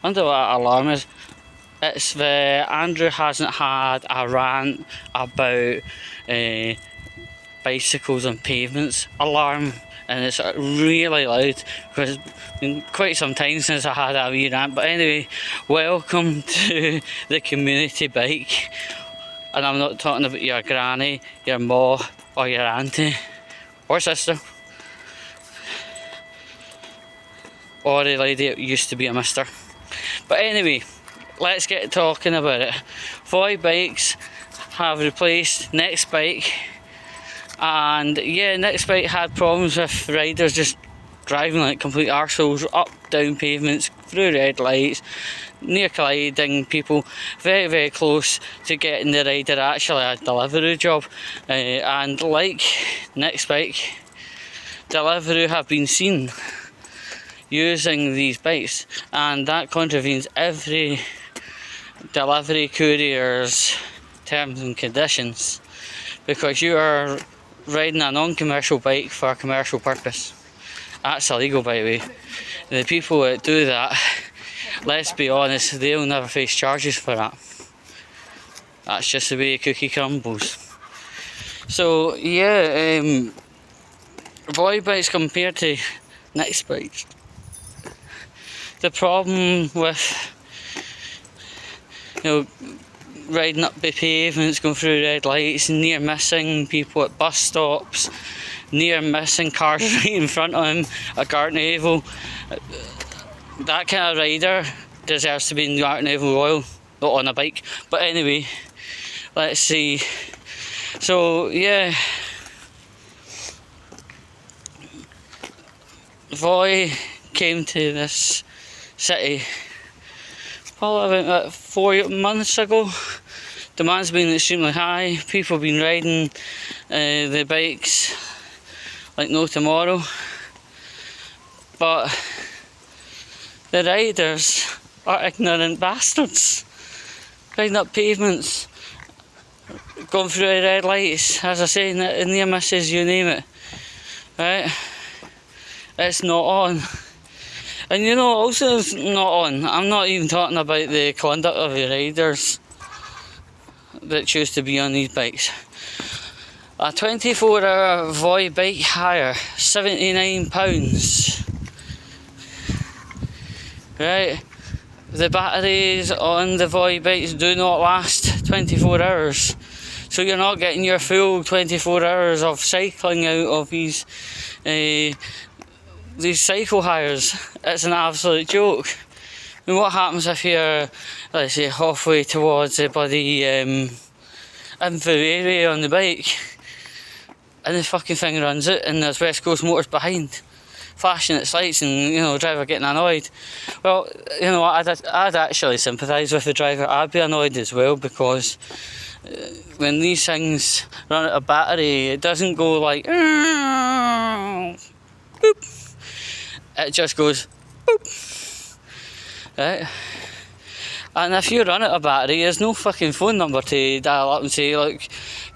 wonder what alarm is. It's the Andrew hasn't had a rant about bicycles on pavements alarm, and it's really loud because it's been quite some time since I had a wee rant. But anyway, welcome to the community bike, and I'm not talking about your granny, your ma, or your auntie, or sister, or the lady that used to be a mister. But anyway, let's get talking about it. Voi bikes have replaced Next Bike, and yeah, Next Bike had problems with riders just driving like complete arseholes up, down pavements, through red lights, near colliding people, very, very close to getting the rider actually a delivery job. And like Next Bike, Deliveroo have been seen using these bikes, and that contravenes every delivery courier's terms and conditions, because you are riding a non-commercial bike for a commercial purpose. That's illegal, by the way. The people that do that, let's be honest, they'll never face charges for that. That's just the way a cookie crumbles. So yeah, Voi bikes compared to Next bikes, the problem with, riding up the pavements, going through red lights, near missing people at bus stops, near missing cars right in front of him at Gartnavel. That kind of rider deserves to be in the Gartnavel Royal, not on a bike. But anyway, let's see. So yeah, Voi came to this city probably about 4 months ago. Demand's been extremely high. People have been riding the bikes like no tomorrow. But the riders are ignorant bastards. Riding up pavements, going through red lights, as I say, near misses, you name it. Right? It's not on. And also it's not on. I'm not even talking about the conduct of the riders that choose to be on these bikes. A 24-hour Voi bike hire, £79. Right? The batteries on the Voi bikes do not last 24 hours. So you're not getting your full 24 hours of cycling out of these cycle hires. It's an absolute joke. I mean, what happens if you're, let's say, halfway towards the bloody info area on the bike, and the fucking thing runs out and there's West Coast Motors behind, flashing its lights, and the driver getting annoyed? Well, you know what, I'd actually sympathise with the driver. I'd be annoyed as well, because when these things run out of battery, it doesn't go like boop. It just goes boop. Right? And if you run out of battery, there's no fucking phone number to dial up and say, look,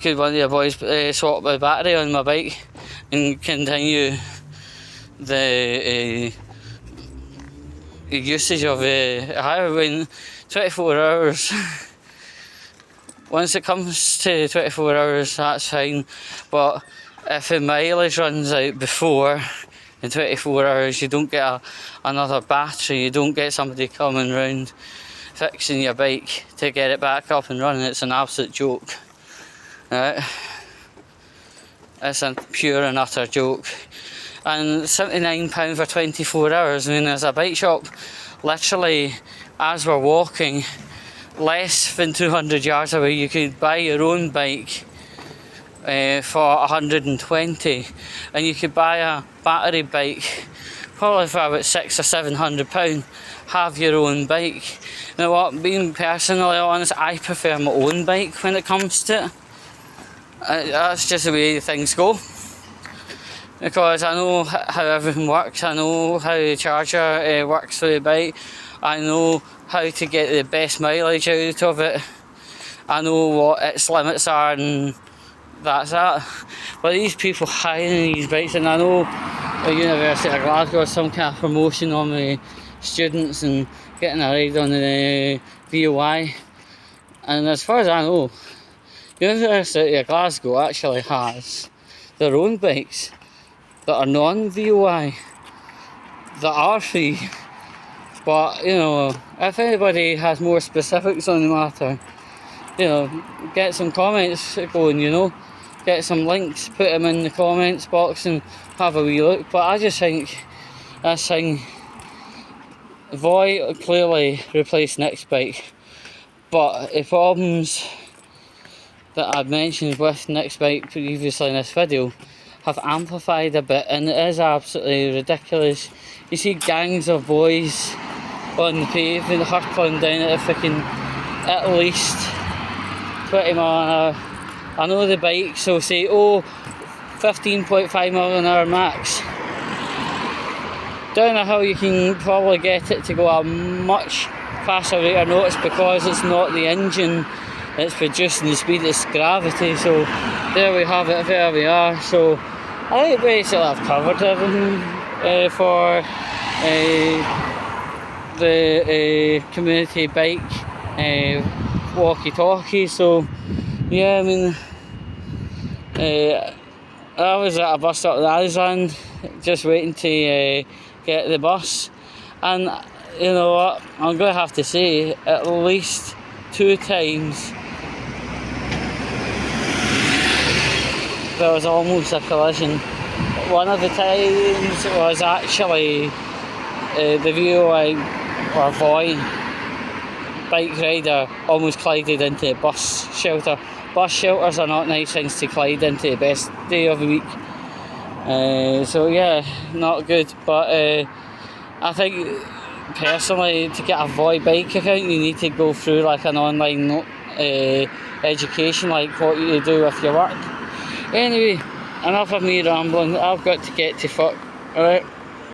could one of your boys swap my battery on my bike and continue the usage of the highway in 24 hours. Once it comes to 24 hours, that's fine. But if the mileage runs out before, in 24 hours, you don't get another battery, you don't get somebody coming round fixing your bike to get it back up and running. It's an absolute joke. Right? It's a pure and utter joke. And £79 for 24 hours. I mean, there's a bike shop literally, as we're walking, less than 200 yards away. You could buy your own bike for 120, and you could buy a battery bike probably for about £600 or £700. Have your own bike. You know what, being personally honest, I prefer my own bike when it comes to it. That's just the way things go, because I know how everything works. I know how the charger works for the bike. I know how to get the best mileage out of it. I know what its limits are, and that's that. But these people hiring these bikes, and I know the University of Glasgow has some kind of promotion on the students and getting a ride on the VOI. And as far as I know, the University of Glasgow actually has their own bikes that are non-VOI, that are free. But, you know, if anybody has more specifics on the matter, you know, get some comments going, you know. Get some links, put them in the comments box and have a wee look. But I just think this thing, Voy clearly replaced Nick's bike. But the problems that I've mentioned with Nick's bike previously in this video have amplified a bit, and it is absolutely ridiculous. You see gangs of boys on the pavement hurtling down at a freaking at least 20 mile an hour. I know the bikes will say, oh, 15.5 mile an hour max. Down a hill you can probably get it to go a much faster rate of notice because it's not the engine that's producing the speed, it's gravity. So there we have it, there we are. So I think basically I've covered everything for the community bike Walkie Talkie. So yeah, I mean, I was at a bus stop that I was on, just waiting to get the bus, and you know what, I'm going to have to say at least 2 times there was almost a collision. One of the times was actually the VOI or Voy bike rider almost collided into a bus shelter. Bus shelters are not nice things to collide into the best day of the week. So yeah, not good. But I think personally, to get a Voy bike account, you need to go through like an online education, like what you do with your work. Anyway, enough of me rambling. I've got to get to fuck. Alright.